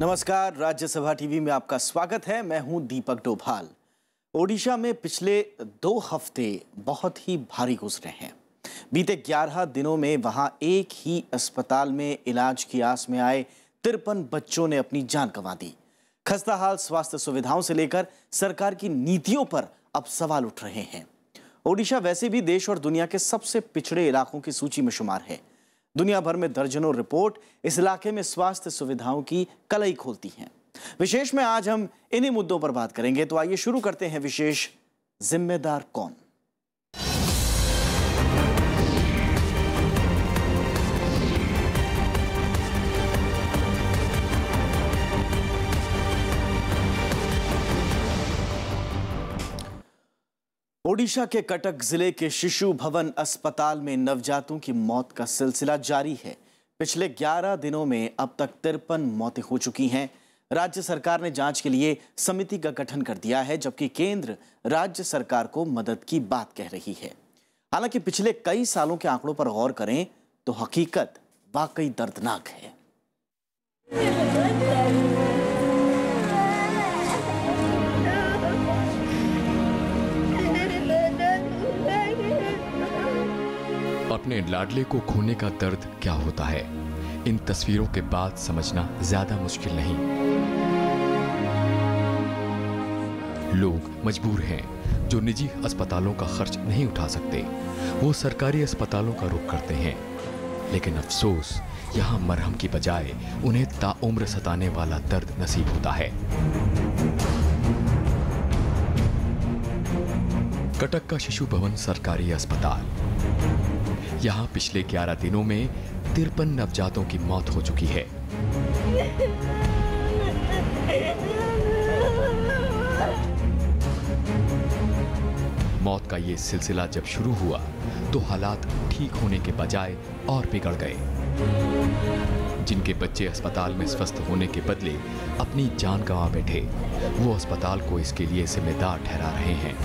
नमस्कार, राज्यसभा टीवी में आपका स्वागत है। मैं हूं दीपक डोभाल। ओडिशा में पिछले 2 हफ्ते बहुत ही भारी गुजरे हैं। बीते 11 दिनों में वहां एक ही अस्पताल में इलाज की आस में आए 53 बच्चों ने अपनी जान गंवा दी। खस्ताहाल स्वास्थ्य सुविधाओं से लेकर सरकार की नीतियों पर अब सवाल उठ रहे हैं। ओडिशा वैसे भी देश और दुनिया के सबसे पिछड़े इलाकों की सूची में शुमार है। दुनिया भर में दर्जनों रिपोर्ट इस इलाके में स्वास्थ्य सुविधाओं की कलई खोलती हैं। विशेष में आज हम इन्हीं मुद्दों पर बात करेंगे, तो आइए शुरू करते हैं विशेष जिम्मेदार कौन। ओडिशा के कटक जिले के शिशु भवन अस्पताल में नवजातों की मौत का सिलसिला जारी है। पिछले 11 दिनों में अब तक 53 मौतें हो चुकी हैं। राज्य सरकार ने जांच के लिए समिति का गठन कर दिया है, जबकि केंद्र राज्य सरकार को मदद की बात कह रही है। हालांकि पिछले कई सालों के आंकड़ों पर गौर करें तो हकीकत वाकई दर्दनाक है। अपने लाडले को खोने का दर्द क्या होता है, इन तस्वीरों के बाद समझना ज्यादा मुश्किल नहीं। लोग मजबूर हैं जो निजी अस्पतालों का खर्च नहीं उठा सकते, वो सरकारी अस्पतालों का रुख करते हैं। लेकिन अफसोस, यहाँ मरहम की बजाय उन्हें ताउम्र सताने वाला दर्द नसीब होता है। कटक का शिशु भवन सरकारी अस्पताल। यहाँ पिछले 11 दिनों में 53 नवजातों की मौत हो चुकी है। मौत का ये सिलसिला जब शुरू हुआ तो हालात ठीक होने के बजाय और बिगड़ गए। जिनके बच्चे अस्पताल में स्वस्थ होने के बदले अपनी जान गंवा बैठे, वो अस्पताल को इसके लिए जिम्मेदार ठहरा रहे हैं।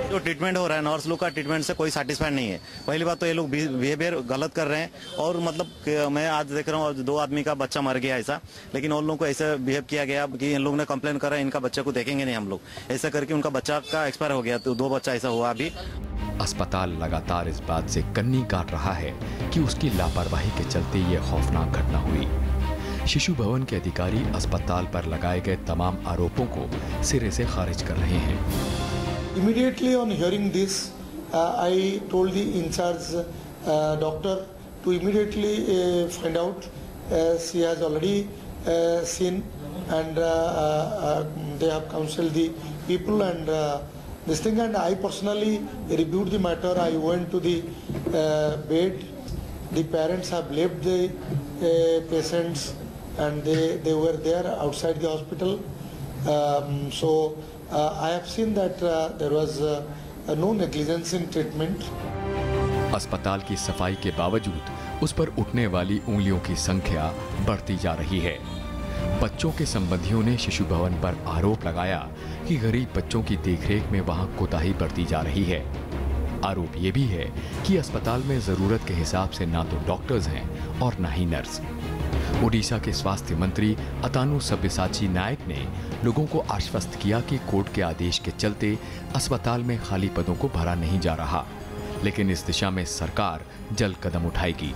जो ट्रीटमेंट हो रहा है, नर्स लोग का ट्रीटमेंट से कोई सेटिस्फाइड नहीं है। पहली बात तो ये लोग बिहेवियर गलत कर रहे हैं, और मतलब मैं आज देख रहा हूँ 2 आदमी का बच्चा मर गया ऐसा, लेकिन उन लोगों को ऐसे बिहेव किया गया कि इन लोगों ने कंप्लेन करा इनका बच्चे को देखेंगे नहीं हम लोग, ऐसा करके उनका बच्चा का एक्सपायर हो गया। तो 2 बच्चा ऐसा हुआ अभी। अस्पताल लगातार इस बात से कन्नी काट रहा है कि उसकी लापरवाही के चलते ये खौफनाक घटना हुई। शिशु भवन के अधिकारी अस्पताल पर लगाए गए तमाम आरोपों को सिरे से खारिज कर रहे हैं। Immediately on hearing this, I told the in charge doctor to immediately find out. She has already seen, and they have counseled the people and this thing. And I personally reviewed the matter. I went to the bed. The parents have left the patients, and they were there outside the hospital. I have seen that there was no negligence in treatment. अस्पताल की सफाई के बावजूद उस पर उठने वाली उंगलियों की संख्या बढ़ती जा रही है। बच्चों के संबंधियों ने शिशु भवन पर आरोप लगाया कि गरीब बच्चों की देखरेख में वहां कोताही बरती जा रही है। आरोप ये भी है कि अस्पताल में जरूरत के हिसाब से ना तो डॉक्टर्स हैं और ना ही नर्स। ओडिशा के स्वास्थ्य मंत्री अतानु सब्यसाची नायक ने लोगों को आश्वस्त किया कि कोर्ट के आदेश के चलते अस्पताल में खाली पदों को भरा नहीं जा रहा, लेकिन इस दिशा में सरकार जल्द कदम उठाएगी।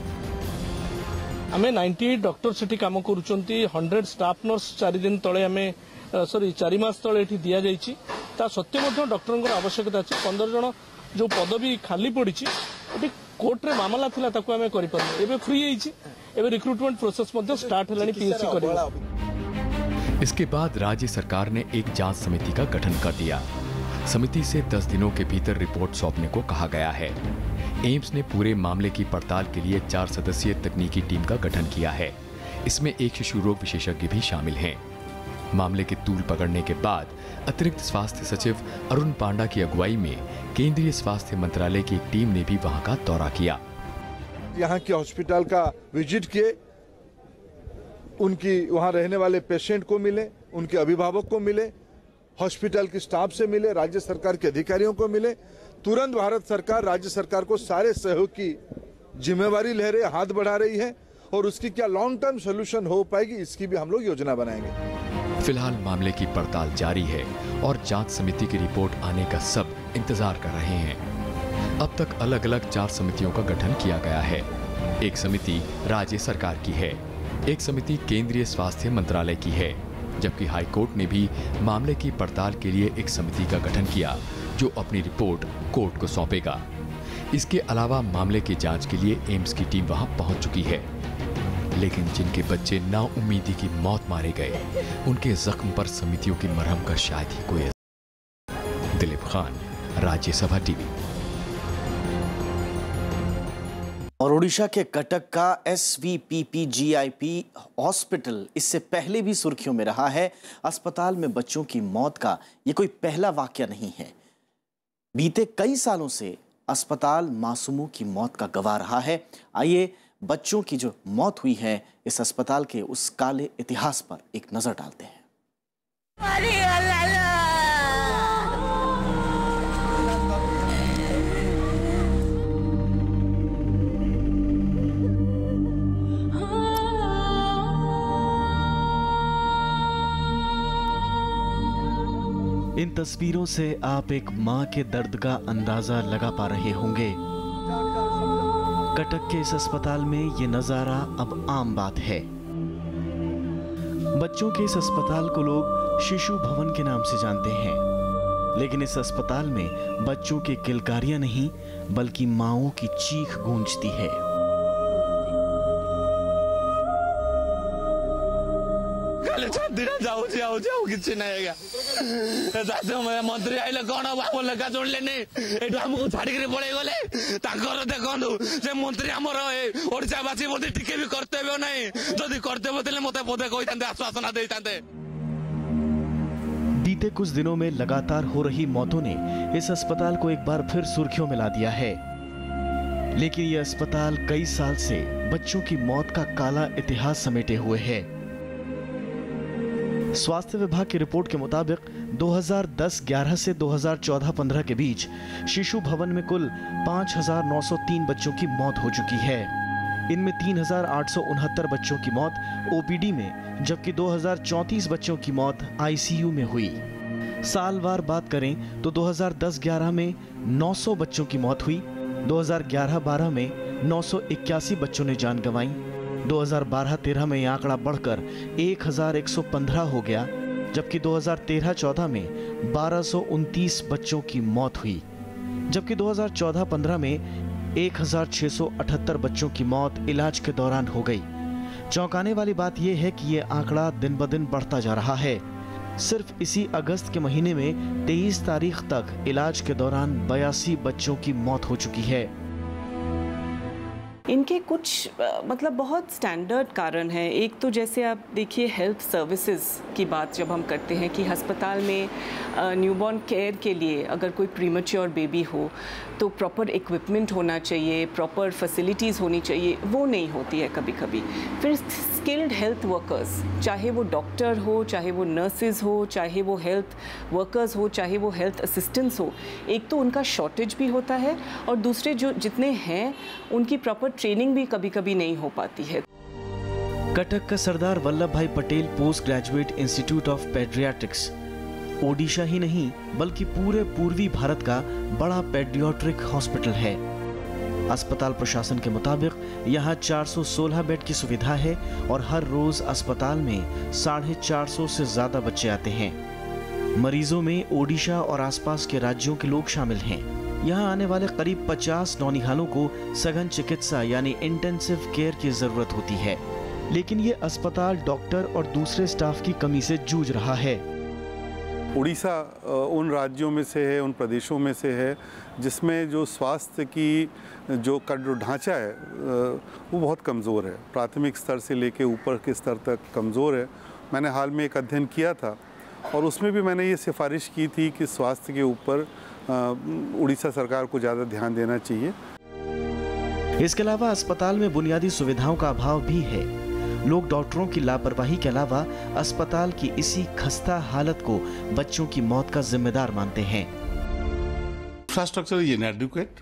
हमें 98 डॉक्टर सेठी काम करूचंती, 100 स्टाफ नर्स 4 दिन तले हमें 4 मास तले एठी दिया जायछि। ता सत्य मध्ये डॉक्टरंकर आवश्यकता अछि। 15 जण जो पदवी खाली पड़िछि, एठी कोर्ट रे मामला थिला ताको हमें करि परले। एबे फ्री हेछि, एबे रिक्रूटमेंट प्रोसेस मध्ये स्टार्ट हेलानी पीएससी करियो। इसके बाद राज्य सरकार ने एक जांच समिति का गठन कर दिया। समिति से 10 दिनों के भीतर रिपोर्ट सौंपने को कहा गया है। एम्स ने पूरे मामले की पड़ताल के लिए 4 सदस्यीय तकनीकी टीम का गठन किया है। इसमें एक शिशु रोग विशेषज्ञ भी शामिल हैं। मामले के तूल पकड़ने के बाद अतिरिक्त स्वास्थ्य सचिव अरुण पांडा की अगुवाई में केंद्रीय स्वास्थ्य मंत्रालय की एक टीम ने भी वहां का दौरा किया। यहाँ के हॉस्पिटल का विजिट किए, उनकी वहाँ रहने वाले पेशेंट को मिले, उनके अभिभावक को मिले, हॉस्पिटल की स्टाफ से मिले, राज्य सरकार के अधिकारियों को मिले। तुरंत भारत सरकार राज्य सरकार को सारे सहयोग की जिम्मेवारी ले रही, हाथ बढ़ा रही है और उसकी क्या लॉन्ग टर्म सोल्यूशन हो पाएगी, इसकी भी हम लोग योजना बनाएंगे। फिलहाल मामले की पड़ताल जारी है और जांच समिति की रिपोर्ट आने का सब इंतजार कर रहे हैं। अब तक अलग अलग 4 समितियों का गठन किया गया है। एक समिति राज्य सरकार की है, एक समिति केंद्रीय स्वास्थ्य मंत्रालय की है, जबकि हाईकोर्ट ने भी मामले की पड़ताल के लिए एक समिति का गठन किया जो अपनी रिपोर्ट कोर्ट को सौंपेगा। इसके अलावा मामले की जांच के लिए एम्स की टीम वहां पहुंच चुकी है, लेकिन जिनके बच्चे नाउम्मीदी की मौत मारे गए, उनके जख्म पर समितियों की मरहम का शायद ही कोई। दिलीप खान, राज्यसभा टीवी। और ओडिशा के कटक का SVPPGIP हॉस्पिटल इससे पहले भी सुर्खियों में रहा है। अस्पताल में बच्चों की मौत का ये कोई पहला वाकया नहीं है। बीते कई सालों से अस्पताल मासूमों की मौत का गवाह रहा है। आइए बच्चों की जो मौत हुई है इस अस्पताल के उस काले इतिहास पर एक नजर डालते हैं। इन तस्वीरों से आप एक मां के दर्द का अंदाजा लगा पा रहे होंगे। कटक के इस अस्पताल में ये नजारा अब आम बात है। बच्चों के इस अस्पताल को लोग शिशु भवन के नाम से जानते हैं, लेकिन इस अस्पताल में बच्चों की किलकारियां नहीं बल्कि माओं की चीख गूंजती है। जाऊ जाऊ जाऊ किसी नहीं मंत्री आइले कौन बाबू लेखा जोड़ले नहीं हमको छाड़ी पड़े गले देखु से मंत्री आमर ओडावासी बोधे टिके भी कर्तव्य नहीं जदि कर्तव्य थे मत बोधे कही आश्वासना देते। बीते कुछ दिनों में लगातार हो रही मौतों ने इस अस्पताल को एक बार फिर सुर्खियों में ला दिया है, लेकिन यह अस्पताल कई साल से बच्चों की मौत का काला इतिहास समेटे हुए है। स्वास्थ्य विभाग की रिपोर्ट के मुताबिक 2010-11 से 2014-15 के बीच शिशु भवन में कुल 5,903 बच्चों की मौत हो चुकी है। इनमें 3,869 बच्चों की मौत ओपीडी में, जबकि 2,034 बच्चों की मौत आईसीयू में हुई। सालवार बात करें तो 2010-11 में 900 बच्चों की मौत हुई, 2011-12 में 981 बच्चों ने जान गंवाई, 2012-13 में यह आंकड़ा बढ़कर 1,115 हो गया, जबकि 2013-14 में 1,229 बच्चों की मौत हुई, जबकि 2014-15 में 1,678 बच्चों की मौत इलाज के दौरान हो गई। चौंकाने वाली बात यह है कि यह आंकड़ा दिन ब दिन बढ़ता जा रहा है। सिर्फ इसी अगस्त के महीने में 23 तारीख तक इलाज के दौरान 82 बच्चों की मौत हो चुकी है। इनके कुछ मतलब बहुत स्टैंडर्ड कारण हैं। एक तो जैसे आप देखिए हेल्थ सर्विसेज की बात जब हम करते हैं कि अस्पताल में न्यूबॉर्न केयर के लिए अगर कोई प्रीमेच्योर बेबी हो तो प्रॉपर इक्विपमेंट होना चाहिए, प्रॉपर फैसिलिटीज़ होनी चाहिए, वो नहीं होती है कभी कभी। फिर स्किल्ड हेल्थ वर्कर्स, चाहे वो डॉक्टर हो, चाहे वो नर्सेज हो, चाहे वो हेल्थ वर्कर्स हो, चाहे वो हेल्थ असिस्टेंट्स हो, एक तो उनका शॉर्टेज भी होता है और दूसरे जो जितने हैं उनकी प्रॉपर ट्रेनिंग भी कभी कभी नहीं हो पाती है। कटक का Sardar Vallabh Bhai Patel post graduate institute of paediatrics Odisha ही नहीं बल्कि पूरे पूर्वी भारत का बड़ा पेडियाट्रिक हॉस्पिटल है। अस्पताल प्रशासन के मुताबिक यहाँ 416 बेड की सुविधा है और हर रोज अस्पताल में 450 से ज्यादा बच्चे आते हैं। मरीजों में ओडिशा और आसपास के राज्यों के लोग शामिल हैं। यहाँ आने वाले करीब 50 नौनिहालों को सघन चिकित्सा यानी इंटेंसिव केयर की जरूरत होती है, लेकिन ये अस्पताल डॉक्टर और दूसरे स्टाफ की कमी से जूझ रहा है। उड़ीसा उन राज्यों में से है, उन प्रदेशों में से है जिसमें जो स्वास्थ्य की जो ढांचा है वो बहुत कमज़ोर है। प्राथमिक स्तर से लेके ऊपर के स्तर तक कमज़ोर है। मैंने हाल में एक अध्ययन किया था और उसमें भी मैंने ये सिफारिश की थी कि स्वास्थ्य के ऊपर उड़ीसा सरकार को ज़्यादा ध्यान देना चाहिए। इसके अलावा अस्पताल में बुनियादी सुविधाओं का अभाव भी है। लोग डॉक्टरों की लापरवाही के अलावा अस्पताल की इसी खस्ता हालत को बच्चों की मौत का जिम्मेदार मानते हैं। Infrastructure is inadequate.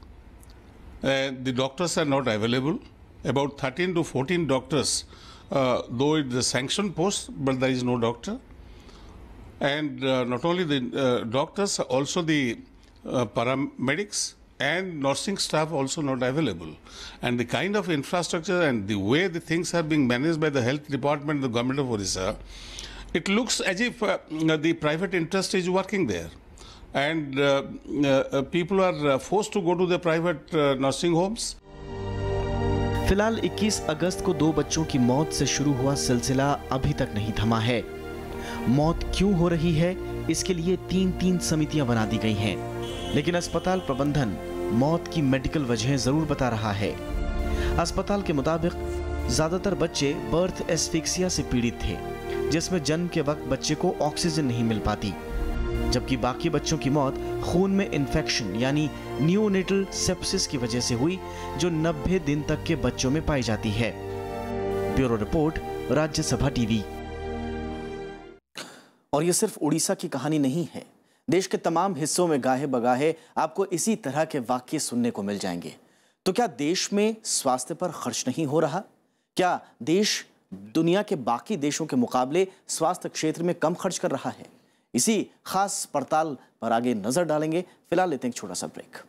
The doctors are not available. about 13 to 14 doctors, though it's a sanctioned post, but there is no doctor. And not only the doctors, also the paramedics and nursing staff also not available. And the kind of infrastructure and the way the things are being managed by the health department, the government of Odisha, it looks as if the private interest is working there. And people are forced to go to the private nursing homes. फिलहाल 21 अगस्त को 2 बच्चों की मौत से शुरू हुआ सिलसिला अभी तक नहीं थमा है। मौत क्यों हो रही है, इसके लिए 3 समितियां बना दी गई हैं, लेकिन अस्पताल प्रबंधन मौत की मेडिकल वजहें जरूर बता रहा है। अस्पताल के मुताबिक ज्यादातर बच्चे बर्थ एस्फिक्सिया से पीड़ित थे, जिसमें जन्म के वक्त बच्चे को ऑक्सीजन नहीं मिल पाती, जबकि बाकी बच्चों की मौत खून में इन्फेक्शन यानी नियोनेटल सेप्सिस की वजह से हुई, जो 90 दिन तक के बच्चों में पाई जाती है। Bureau report, Rajya Sabha TV. और ये सिर्फ उड़ीसा की कहानी नहीं है, देश के तमाम हिस्सों में गाहे बगाहे आपको इसी तरह के वाक्य सुनने को मिल जाएंगे। तो क्या देश में स्वास्थ्य पर खर्च नहीं हो रहा? क्या देश दुनिया के बाकी देशों के मुकाबले स्वास्थ्य क्षेत्र में कम खर्च कर रहा है? इसी खास पड़ताल पर आगे नजर डालेंगे। फिलहाल लेते हैं एक छोटा सा break.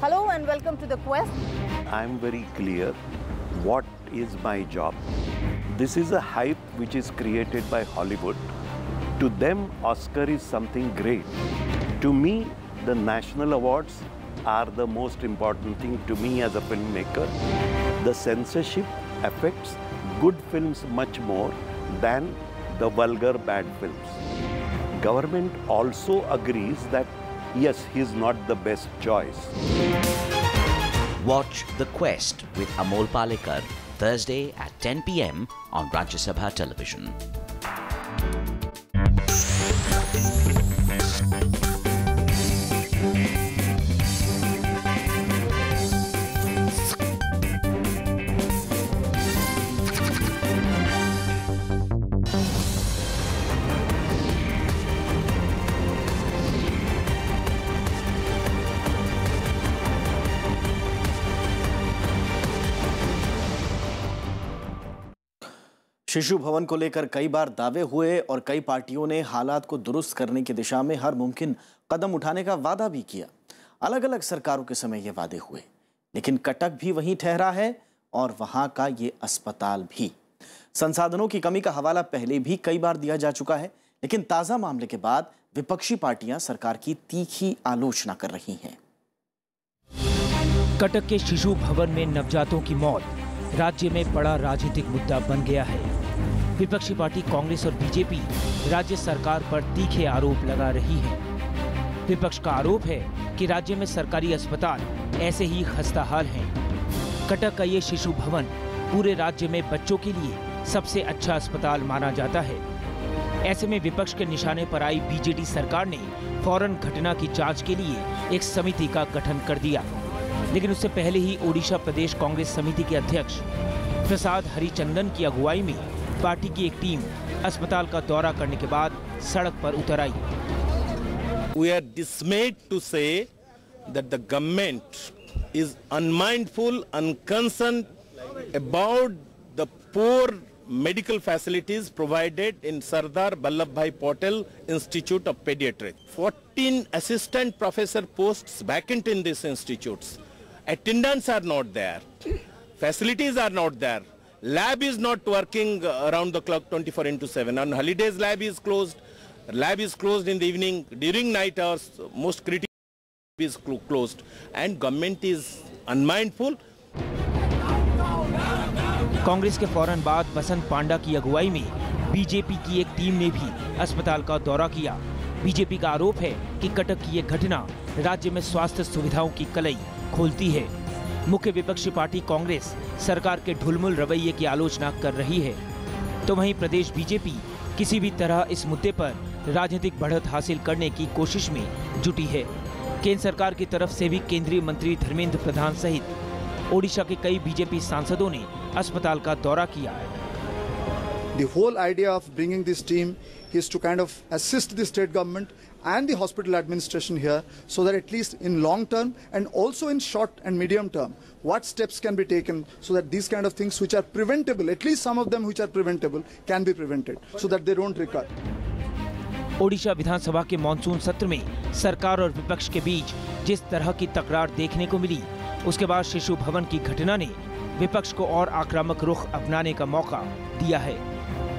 Hello and welcome to The Quest. I'm very clear what is my job. This is a hype which is created by Hollywood. To them, Oscar is something great. To me, the national awards are the most important thing to me as a filmmaker. The censorship affects good films much more than the vulgar bad films. Government also agrees that yes, he is not the best choice. Watch The Quest with Amol Palekar, Thursday at 10 p.m. on Rajya Sabha Television. शिशु भवन को लेकर कई बार दावे हुए और कई पार्टियों ने हालात को दुरुस्त करने की दिशा में हर मुमकिन कदम उठाने का वादा भी किया। अलग अलग सरकारों के समय ये वादे हुए, लेकिन कटक भी वहीं ठहरा है और वहां का ये अस्पताल भी। संसाधनों की कमी का हवाला पहले भी कई बार दिया जा चुका है, लेकिन ताजा मामले के बाद विपक्षी पार्टियां सरकार की तीखी आलोचना कर रही हैं। कटक के शिशु भवन में नवजातों की मौत राज्य में बड़ा राजनीतिक मुद्दा बन गया है। विपक्षी पार्टी कांग्रेस और बीजेपी राज्य सरकार पर तीखे आरोप लगा रही है। विपक्ष का आरोप है कि राज्य में सरकारी अस्पताल ऐसे ही खस्ताहाल हैं। कटक का ये शिशु भवन पूरे राज्य में बच्चों के लिए सबसे अच्छा अस्पताल माना जाता है। ऐसे में विपक्ष के निशाने पर आई बीजेडी सरकार ने फौरन घटना की जांच के लिए एक समिति का गठन कर दिया, लेकिन उससे पहले ही ओडिशा प्रदेश कांग्रेस समिति के अध्यक्ष प्रसाद हरिचंदन की अगुवाई में पार्टी की एक टीम अस्पताल का दौरा करने के बाद सड़क पर उतर आई। We are dismayed to say that the government is unmindful, unconcerned about the poor medical facilities provided in Sardar Vallabhbhai Patel Institute of Pediatrics. 14 assistant professor posts vacant in these institutes. Attendants are not there. Facilities are not there. Lab is not working around the clock 24/7. On holidays, lab is closed. Lab is closed in the evening. During night hours, most critical is closed. And government is unmindful. Congress के फौरन बाद बसंत पांडा की अगुवाई में BJP की एक team ने भी अस्पताल का दौरा किया। बीजेपी का आरोप है कि कटक की ये घटना राज्य में स्वास्थ्य सुविधाओं की कलई खोलती है। मुख्य विपक्षी पार्टी कांग्रेस सरकार के ढुलमुल रवैये की आलोचना कर रही है, तो वहीं प्रदेश बीजेपी किसी भी तरह इस मुद्दे पर राजनीतिक बढ़त हासिल करने की कोशिश में जुटी है। केंद्र सरकार की तरफ से भी केंद्रीय मंत्री धर्मेंद्र प्रधान सहित ओडिशा के कई बीजेपी सांसदों ने अस्पताल का दौरा किया। The whole idea of bringing this team is to kind of assist the state government and the hospital administration here, so that at least in long term and also in short and medium term, what steps can be taken so that these kind of things which are preventable, at least some of them which are preventable, can be prevented so that they don't recur. Odisha विधानसभा के monsoon सत्र में सरकार और विपक्ष के बीच जिस तरह की तकरार देखने को मिली, उसके बाद शिशु भवन की घटना ने विपक्ष को और आक्रामक रुख अपनाने का मौका दिया है।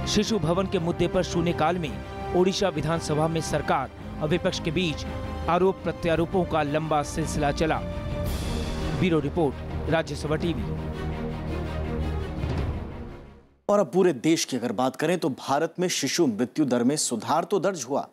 शिशु भवन के मुद्दे पर शून्यकाल में ओडिशा विधानसभा में सरकार और विपक्ष के बीच आरोप प्रत्यारोपों का लंबा सिलसिला चला। Bureau report, Rajya Sabha TV. और अब पूरे देश की अगर बात करें तो भारत में शिशु मृत्यु दर में सुधार तो दर्ज हुआ,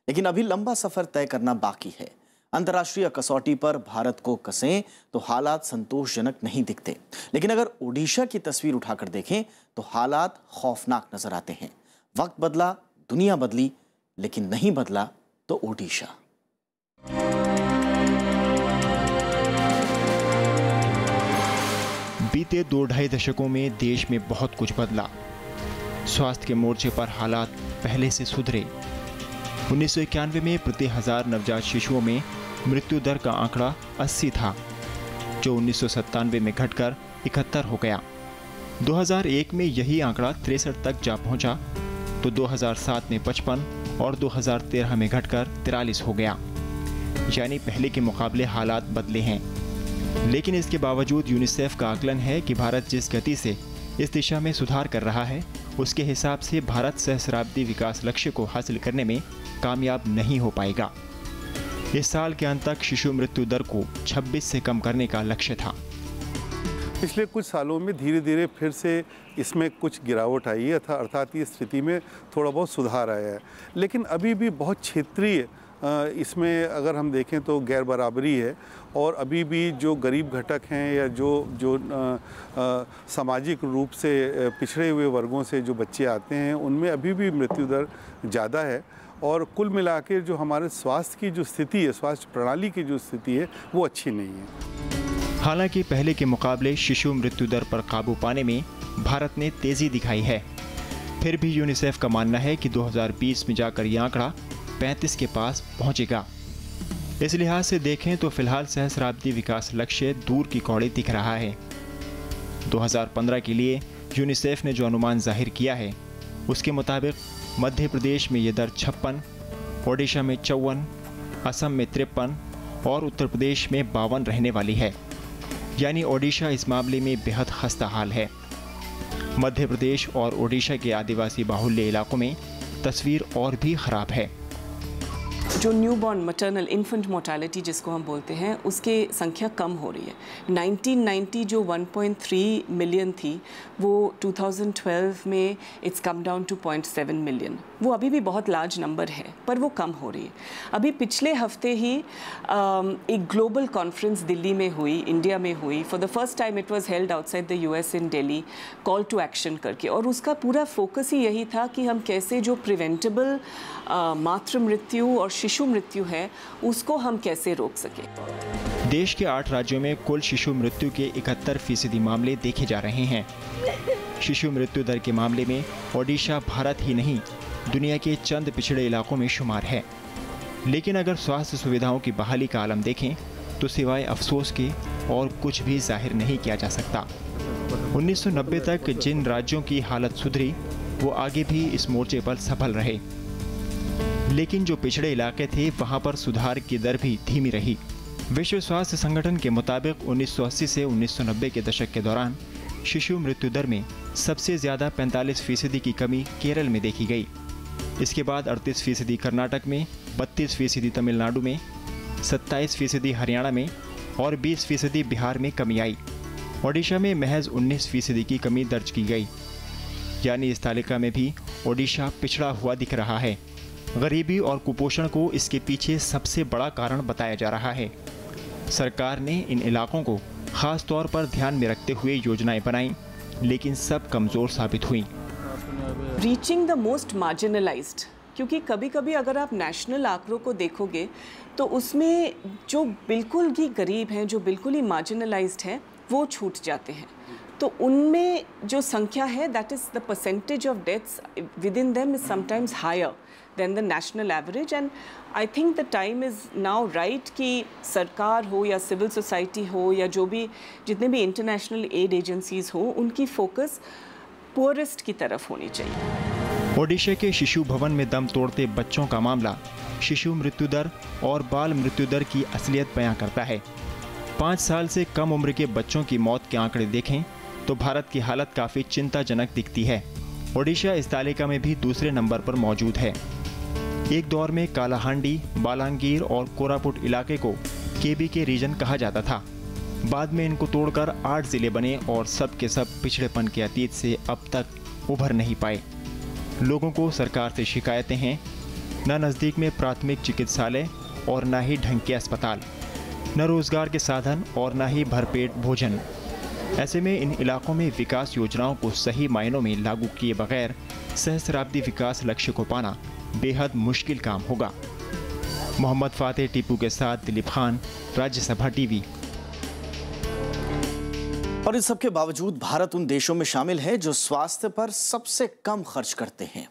लेकिन अभी लंबा सफर तय करना बाकी है। अंतर्राष्ट्रीय कसौटी पर भारत को कसें तो हालात संतोषजनक नहीं दिखते, लेकिन अगर ओडिशा की तस्वीर उठाकर देखें तो हालात खौफनाक नजर आते हैं। वक्त बदला, दुनिया बदली, लेकिन नहीं बदला तो ओडिशा। बीते 2-2.5 दशकों में देश में बहुत कुछ बदला। स्वास्थ्य के मोर्चे पर हालात पहले से सुधरे। 1991 में प्रति 1000 नवजात शिशुओं में मृत्यु दर का आंकड़ा 80 था, जो 1997 में घटकर 71 हो गया। 2001 में यही आंकड़ा 63 तक जा पहुंचा, तो 2007 में 55 और 2013 में घटकर 43 हो गया। यानी पहले के मुकाबले हालात बदले हैं। लेकिन इसके बावजूद यूनिसेफ का आकलन है कि भारत जिस गति से इस दिशा में सुधार कर रहा है, उसके हिसाब से भारत सहस्राब्दी विकास लक्ष्य को हासिल करने में कामयाब नहीं हो पाएगा। इस साल के अंत तक शिशु मृत्यु दर को 26 से कम करने का लक्ष्य था। पिछले कुछ सालों में धीरे धीरे फिर से इसमें कुछ गिरावट आई है, अर्थात ये स्थिति में थोड़ा बहुत सुधार आया है, लेकिन अभी भी बहुत क्षेत्रीय इसमें अगर हम देखें तो गैर बराबरी है। और अभी भी जो गरीब घटक हैं या जो सामाजिक रूप से पिछड़े हुए वर्गों से जो बच्चे आते हैं, उनमें अभी भी मृत्यु दर ज़्यादा है। और कुल मिला के जो हमारे स्वास्थ्य की जो स्थिति है, स्वास्थ्य प्रणाली की जो स्थिति है, वो अच्छी नहीं है। हालांकि पहले के मुकाबले शिशु मृत्यु दर पर काबू पाने में भारत ने तेजी दिखाई है। फिर भी यूनिसेफ का मानना है कि 2020 में जाकर यह आंकड़ा 35 के पास पहुंचेगा। इस लिहाज से देखें तो फिलहाल सहस्राब्दी विकास लक्ष्य दूर की कौड़ी दिख रहा है। 2015 के लिए यूनिसेफ ने जो अनुमान जाहिर किया है, उसके मुताबिक मध्य प्रदेश में ये दर 56, ओडिशा में 54, असम में 53 और उत्तर प्रदेश में 52 रहने वाली है। यानी ओडिशा इस मामले में बेहद खस्ता हाल है। मध्य प्रदेश और ओडिशा के आदिवासी बाहुल्य इलाकों में तस्वीर और भी खराब है। जो न्यूबॉर्न मैटरनल इन्फेंट मोर्टेलिटी जिसको हम बोलते हैं, उसकी संख्या कम हो रही है। 1990 जो 1.3 मिलियन थी, वो 2012 में it's come down to 0.7 million. वो अभी भी बहुत लार्ज नंबर है, पर वो कम हो रही है। अभी पिछले हफ्ते ही एक ग्लोबल कॉन्फ्रेंस दिल्ली में हुई, इंडिया में हुई। For the first time it was held outside the US in Delhi, call to action करके। और उसका पूरा फोकस ही यही था कि हम कैसे जो प्रिवेंटेबल मातृ मृत्यु और शिशु मृत्यु है, उसको हम कैसे रोक सकें। देश के 8 राज्यों में कुल शिशु मृत्यु के 71% मामले देखे जा रहे हैं। शिशु मृत्यु दर के मामले में ओडिशा भारत ही नहीं, दुनिया के चंद पिछड़े इलाकों में शुमार है। लेकिन अगर स्वास्थ्य सुविधाओं की बहाली का आलम देखें तो सिवाय अफसोस के और कुछ भी जाहिर नहीं किया जा सकता। 1990 तक जिन राज्यों की हालत सुधरी, वो आगे भी इस मोर्चे पर सफल रहे। लेकिन जो पिछड़े इलाके थे, वहां पर सुधार की दर भी धीमी रही। विश्व स्वास्थ्य संगठन के मुताबिक 1980 से 1990 के दशक के दौरान शिशु मृत्यु दर में सबसे ज्यादा 45% की कमी केरल में देखी गई। इसके बाद 38% कर्नाटक में, 32% तमिलनाडु में, 27% हरियाणा में और 20% बिहार में कमी आई। ओडिशा में महज 19% की कमी दर्ज की गई। यानी इस तालिका में भी ओडिशा पिछड़ा हुआ दिख रहा है। गरीबी और कुपोषण को इसके पीछे सबसे बड़ा कारण बताया जा रहा है। सरकार ने इन इलाकों को खास तौर पर ध्यान में रखते हुए योजनाएं बनाई, लेकिन सब कमजोर साबित हुई। रीचिंग द मोस्ट मार्जिनलाइज्ड, क्योंकि कभी कभी अगर आप नेशनल आंकड़ों को देखोगे तो उसमें जो बिल्कुल ही गरीब हैं, जो बिल्कुल ही मार्जिनलाइज्ड हैं, वो छूट जाते हैं। तो उनमें जो संख्या है, that is the percentage of deaths with in them is sometimes higher than the national average. And I think the time is now right कि सरकार हो या सिविल सोसाइटी हो या जो भी जितने भी इंटरनेशनल एड एजेंसीज हो, उनकी फोकस पुअरेस्ट की तरफ होनी चाहिए। ओडिशा के शिशु भवन में दम तोड़ते बच्चों का मामला शिशु मृत्यु दर और बाल मृत्यु दर की असलियत बयां करता है। 5 साल से कम उम्र के बच्चों की मौत के आंकड़े देखें तो भारत की हालत काफ़ी चिंताजनक दिखती है। ओडिशा इस तालिका में भी दूसरे नंबर पर मौजूद है। एक दौर में कालाहांडी, बालांगीर और कोरापुट इलाके को केबी के रीजन कहा जाता था। बाद में इनको तोड़कर 8 जिले बने और सब के सब पिछड़ेपन के अतीत से अब तक उभर नहीं पाए। लोगों को सरकार से शिकायतें हैं, न नज़दीक में प्राथमिक चिकित्सालय और न ही ढंग के अस्पताल, न रोजगार के साधन और न ही भरपेट भोजन। ऐसे में इन इलाकों में विकास योजनाओं को सही मायनों में लागू किए बगैर सहस्राब्दी विकास लक्ष्य को पाना बेहद मुश्किल काम होगा। मोहम्मद फातेह टीपू के साथ दिलीप खान, राज्यसभा टीवी। और इन सब के बावजूद भारत उन देशों में शामिल है जो स्वास्थ्य पर सबसे कम खर्च करते हैं।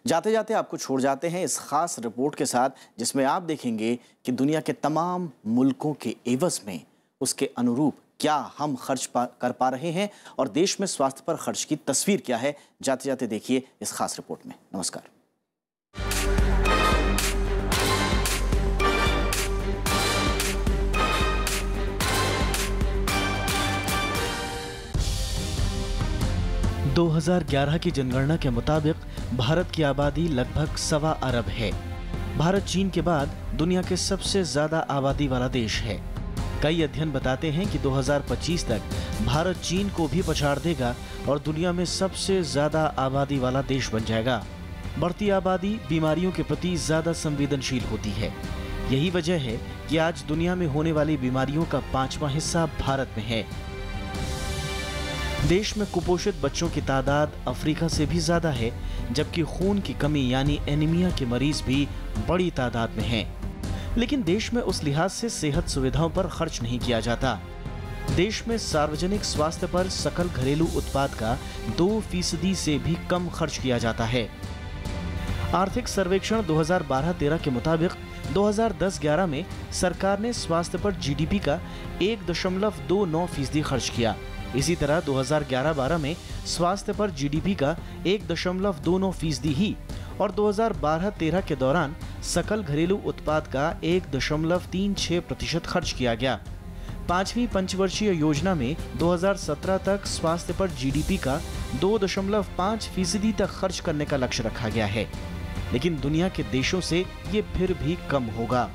जाते जाते आपको छोड़ जाते हैं इस खास रिपोर्ट के साथ, जिसमें आप देखेंगे कि दुनिया के तमाम मुल्कों के एवज में उसके अनुरूप क्या हम खर्च कर पा रहे हैं और देश में स्वास्थ्य पर खर्च की तस्वीर क्या है। जाते जाते देखिए इस खास रिपोर्ट में। नमस्कार। – 2011 की जनगणना के मुताबिक भारत की आबादी लगभग 1.25 अरब है। भारत चीन के बाद दुनिया के सबसे ज्यादा आबादी वाला देश है। कई अध्ययन बताते हैं कि 2025 तक भारत चीन को भी पछाड़ देगा और दुनिया में सबसे ज्यादा आबादी वाला देश बन जाएगा। बढ़ती आबादी बीमारियों के प्रति ज्यादा संवेदनशील होती है। यही वजह है कि आज दुनिया में होने वाली बीमारियों का 5वां हिस्सा भारत में है। देश में कुपोषित बच्चों की तादाद अफ्रीका से भी ज्यादा है, जबकि खून की कमी यानी एनीमिया के मरीज भी बड़ी तादाद में हैं। लेकिन देश में उस लिहाज से सेहत सुविधाओं पर खर्च नहीं किया जाता। देश में सार्वजनिक स्वास्थ्य पर सकल घरेलू उत्पाद का 2% से भी कम खर्च किया जाता है। आर्थिक सर्वेक्षण 2012-13 के मुताबिक 2010-11 में सरकार ने स्वास्थ्य पर जीडीपी का 1.29% खर्च किया। इसी तरह 2011-12 में स्वास्थ्य पर जीडीपी का 1.29% ही और 2012-13 के दौरान सकल घरेलू उत्पाद का 1.36% खर्च किया गया। 5वीं पंचवर्षीय योजना में 2017 तक स्वास्थ्य पर जीडीपी का 2.5% तक खर्च करने का लक्ष्य रखा गया है, लेकिन दुनिया के देशों से ये फिर भी कम होगा।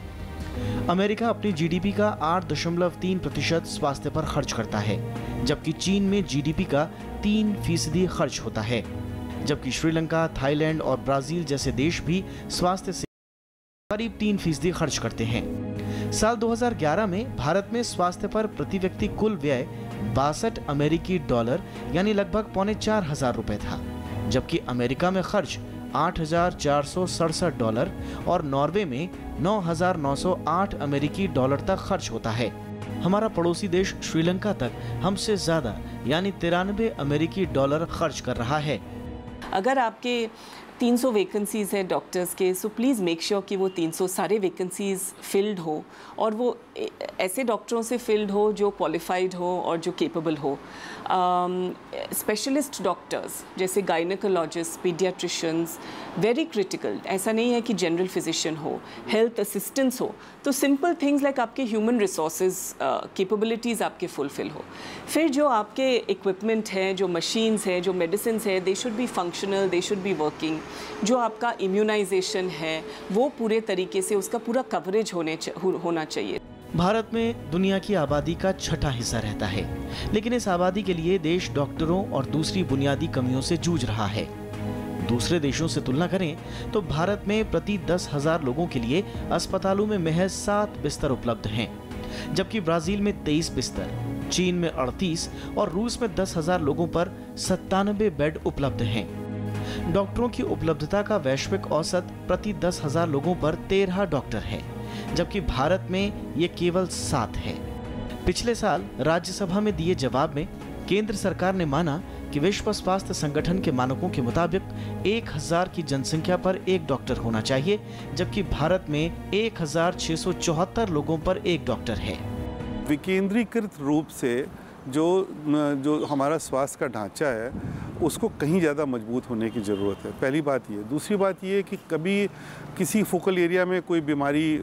अमेरिका अपनी जीडीपी का 8.3% स्वास्थ्य पर खर्च करता है, जबकि चीन में जीडीपी का 3% खर्च होता है, जबकि श्रीलंका, थाईलैंड और ब्राजील जैसे देश भी स्वास्थ्य से करीब 3% खर्च करते हैं। साल 2011 में भारत में स्वास्थ्य पर प्रति व्यक्ति कुल व्यय 62 अमेरिकी डॉलर यानी लगभग $4,500 रुपए था, जबकि अमेरिका में खर्च $8,467 और नॉर्वे में 9,908 अमेरिकी डॉलर तक खर्च होता है। हमारा पड़ोसी देश श्रीलंका तक हमसे ज्यादा यानी 93 अमेरिकी डॉलर खर्च कर रहा है। अगर आपके 300 वैकेंसीज़ हैं डॉक्टर्स के, सो प्लीज़ मेक श्योर कि वो 300 सारे वैकेंसीज़ फिल्ड हो और वो ऐसे डॉक्टरों से फिल्ड हो जो क्वालिफाइड हो और जो केपेबल हो। स्पेशलिस्ट डॉक्टर्स जैसे गायनेकोलॉजिस्ट, पीडियाट्रिशियंस, वेरी क्रिटिकल। ऐसा नहीं है कि जनरल फिजिशियन हो, हेल्थ असिस्टेंट्स हो, तो सिंपल थिंग्स लाइक आपके ह्यूमन रिसोर्सेज कैपेबिलिटीज़ आपके फुलफिल हो। फिर जो आपके इक्विपमेंट हैं, जो मशीन्स हैं, जो मेडिसिन है, they should be functional, they should be working. जो आपका इम्यूनाइजेशन है वो पूरे तरीके से उसका पूरा कवरेज होना चाहिए। भारत में दुनिया की आबादी का 6ठा हिस्सा रहता है, लेकिन इस आबादी के लिए देश डॉक्टरों और दूसरी बुनियादी कमियों से जूझ रहा है। दूसरे देशों से तुलना करें तो भारत में प्रति 10,000 लोगों के लिए अस्पतालों में महज 7 बिस्तर उपलब्ध हैं, जबकि ब्राजील में 23 बिस्तर, चीन में 38 और रूस में 10,000 लोगों पर 97 बेड उपलब्ध हैं। डॉक्टरों की उपलब्धता का वैश्विक औसत प्रति 10,000 लोगों पर 13 डॉक्टर है, जबकि भारत में ये केवल 7 है। पिछले साल राज्यसभा में दिए जवाब में केंद्र सरकार ने माना कि विश्व स्वास्थ्य संगठन के मानकों के मुताबिक 1000 की जनसंख्या पर एक डॉक्टर होना चाहिए, जबकि भारत में 1674 लोगों पर एक डॉक्टर है। विकेंद्रीकृत रूप से जो हमारा स्वास्थ्य का ढांचा है उसको कहीं ज़्यादा मजबूत होने की ज़रूरत है। पहली बात ये। दूसरी बात ये कि कभी किसी फोकल एरिया में कोई बीमारी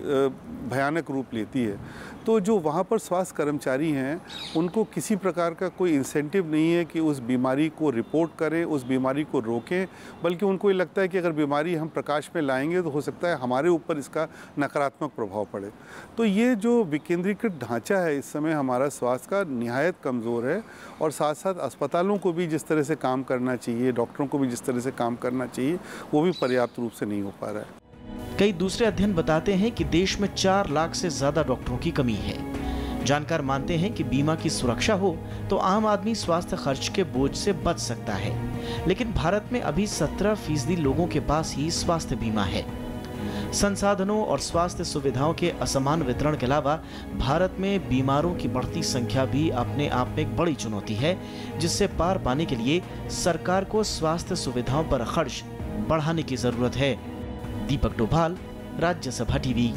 भयानक रूप लेती है तो जो वहाँ पर स्वास्थ्य कर्मचारी हैं उनको किसी प्रकार का कोई इंसेंटिव नहीं है कि उस बीमारी को रिपोर्ट करें, उस बीमारी को रोकें, बल्कि उनको ये लगता है कि अगर बीमारी हम प्रकाश में लाएंगे तो हो सकता है हमारे ऊपर इसका नकारात्मक प्रभाव पड़े। तो ये जो विकेंद्रीकृत ढांचा है इस समय हमारा स्वास्थ्य का निहायत कमज़ोर है, और साथ साथ अस्पतालों को भी जिस तरह से काम करना चाहिए, डॉक्टरों को भी जिस तरह से काम करना चाहिए, वो भी पर्याप्त रूप से नहीं हो पा रहा है। कई दूसरे अध्ययन बताते हैं कि देश में 4 लाख से ज्यादा डॉक्टरों की कमी है। जानकार मानते हैं कि बीमा की सुरक्षा हो तो आम आदमी स्वास्थ्य खर्च के बोझ से बच सकता है, लेकिन भारत में अभी 17% लोगों के पास ही स्वास्थ्य बीमा है। संसाधनों और स्वास्थ्य सुविधाओं के असमान वितरण के अलावा भारत में बीमारों की बढ़ती संख्या भी अपने आप में एक बड़ी चुनौती है, जिससे पार पाने के लिए सरकार को स्वास्थ्य सुविधाओं पर खर्च बढ़ाने की जरूरत है। दीपक डोभाल, राज्यसभा टीवी।